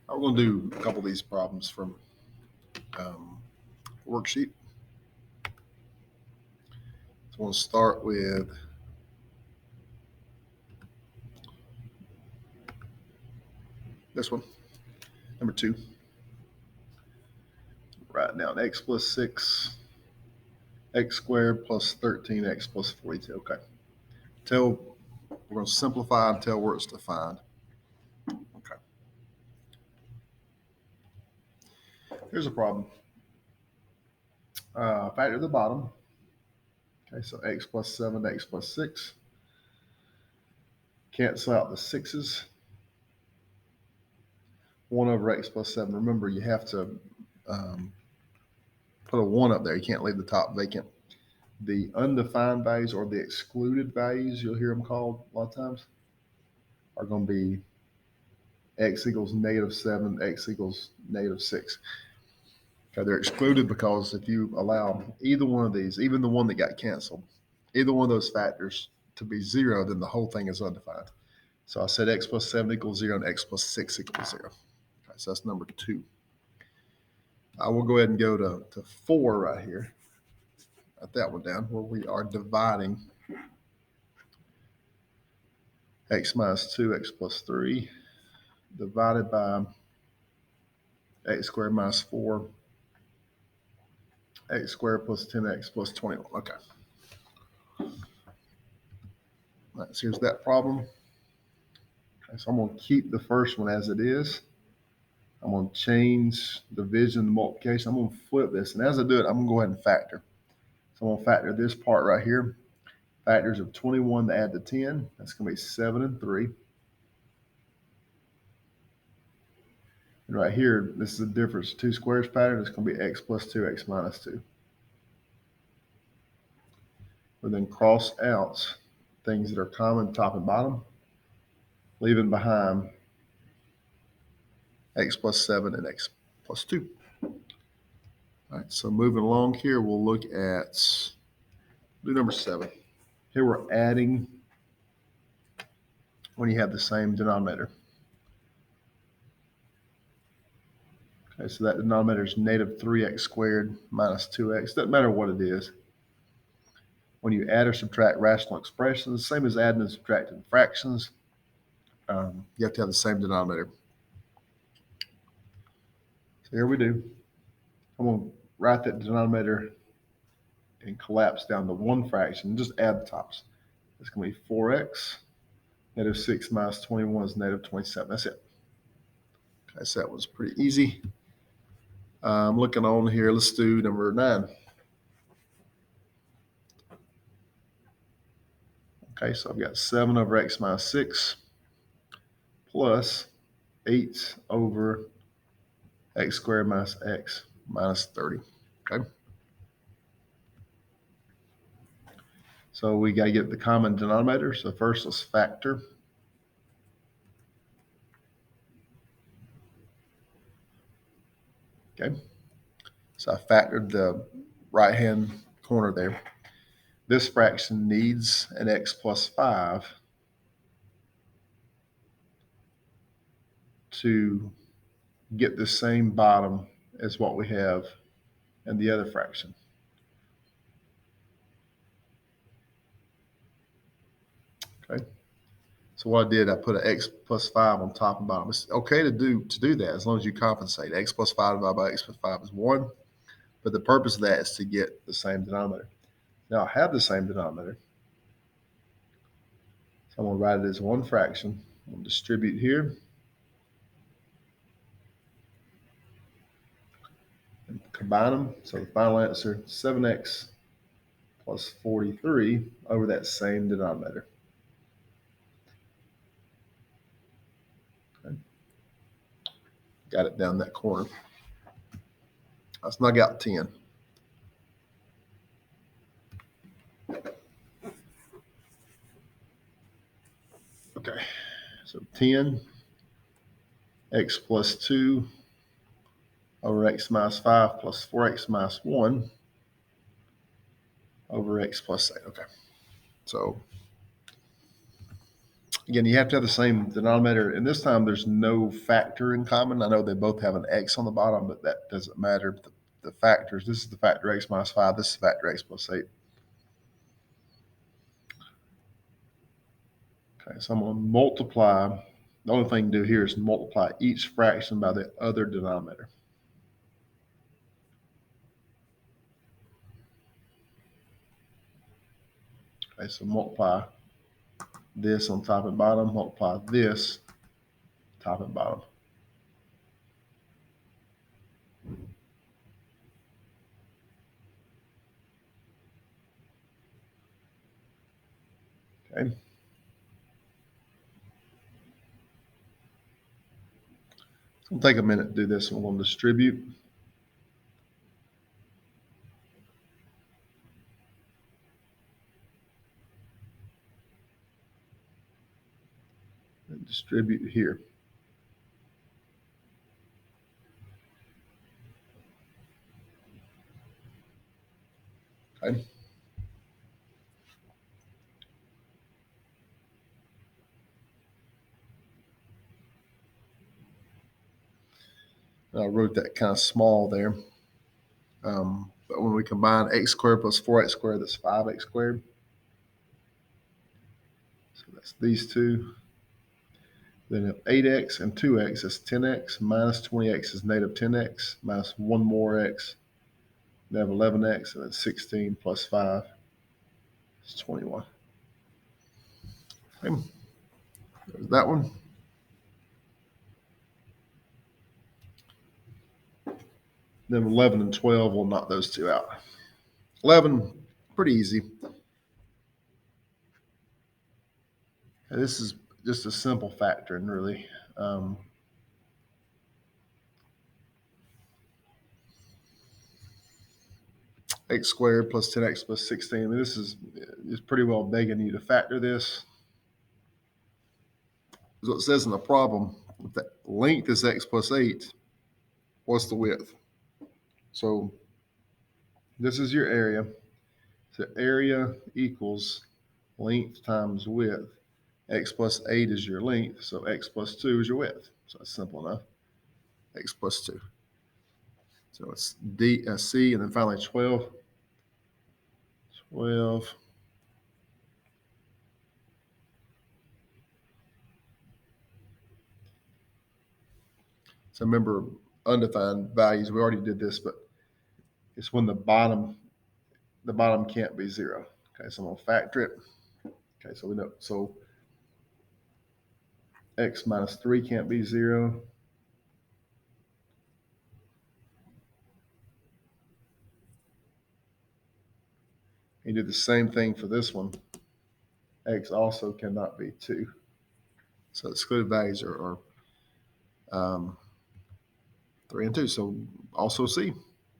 I'm going to do a couple of these problems from worksheet. So we'll start with this one, number 2. Write down x plus 6, x squared plus 13x plus 42. Okay. We're going to simplify until where it's defined. Okay. Here's a problem. Factor the bottom. Okay, so x plus 7, x plus 6. Cancel out the 6's. 1 over x plus 7. Remember, you have to put a 1 up there. You can't leave the top vacant. The undefined values or the excluded values, you'll hear them called a lot of times, are going to be x equals -7, x equals -6. Okay, they're excluded because if you allow either one of these, even the one that got canceled, either one of those factors to be 0, then the whole thing is undefined. So I said x plus 7 equals 0 and x plus 6 equals 0. Okay, so that's number 2. I will go ahead and go to 4 right here. Write that one down, where we are dividing x minus 2, x plus 3, divided by x squared minus 4, x squared plus 10x plus 21. Okay. All right, so here's that problem. Okay, so I'm going to keep the first one as it is. I'm going to change division to multiplication. I'm going to flip this. And as I do it, I'm going to go ahead and factor. So I'm going to factor this part right here. Factors of 21 to add to 10. That's going to be 7 and 3. And right here, this is the difference. 2 squares pattern. It's going to be x plus 2, x minus 2. We then cross out things that are common top and bottom, leaving behind x plus 7 and x plus 2. All right, so moving along here, we'll look at number 7. Here we're adding when you have the same denominator. Okay, so that denominator is -3x squared minus 2x. Doesn't matter what it is. When you add or subtract rational expressions, same as adding and subtracting fractions, you have to have the same denominator. So here we do. I'm going to write that denominator and collapse down to one fraction. Just add the tops. It's going to be 4x. -6 minus 21 is -27. That's it. Okay, so that was pretty easy. I'm looking on here. Let's do number 9. Okay, so I've got 7 over x minus 6 plus 8 over x squared minus x minus 30. Okay. So we got to get the common denominator. So first let's factor. Okay. So I factored the right-hand corner there. This fraction needs an x plus 5 to get the same bottom as what we have in the other fraction. Okay. So what I did, I put an x plus 5 on top and bottom. It's okay to do that as long as you compensate. X plus 5 divided by x plus 5 is 1. But the purpose of that is to get the same denominator. Now I have the same denominator. So I'm going to write it as one fraction. I'm going to distribute here. And combine them. So the final answer, 7x plus 43 over that same denominator. Okay. Got it down that corner. I snug out 10. Okay, so 10 x plus 2 over x minus 5 plus 4x minus 1 over x plus 8. Okay, so Again, you have to have the same denominator, and this time there's no factor in common. I know they both have an x on the bottom, but that doesn't matter. The factors, this is the factor x minus 5, this is factor x plus 8. Okay, so I'm going to multiply. The only thing to do here is multiply each fraction by the other denominator. Okay, so multiply this on top and bottom, multiply this top and bottom. Okay. It's going to take a minute to do this. We're going to distribute. And distribute here. Okay. I wrote that kind of small there. But when we combine x squared plus 4x squared, that's 5x squared. So that's these two. Then 8x and 2x is 10x, minus 20x is negative 10x, minus one more x, negative 11x, and then 16 plus 5 is 21. Okay. There's that one. Then 11 and 12, we'll knock those two out. 11, pretty easy. And this is just a simple factoring, really. X squared plus 10x plus 16. I mean, this is pretty well begging you to factor this. So it says in the problem, if the length is x plus 8, what's the width? So this is your area. So area equals length times width. X plus 8 is your length, so x plus 2 is your width. So that's simple enough. X plus 2. So it's C, and then finally 12. 12. So remember, undefined values, we already did this, but it's when the bottom can't be 0. Okay, so I'm going to factor it. Okay, so we know, so x minus 3 can't be 0. You do the same thing for this one. X also cannot be 2. So excluded values are 3 and 2. So also C.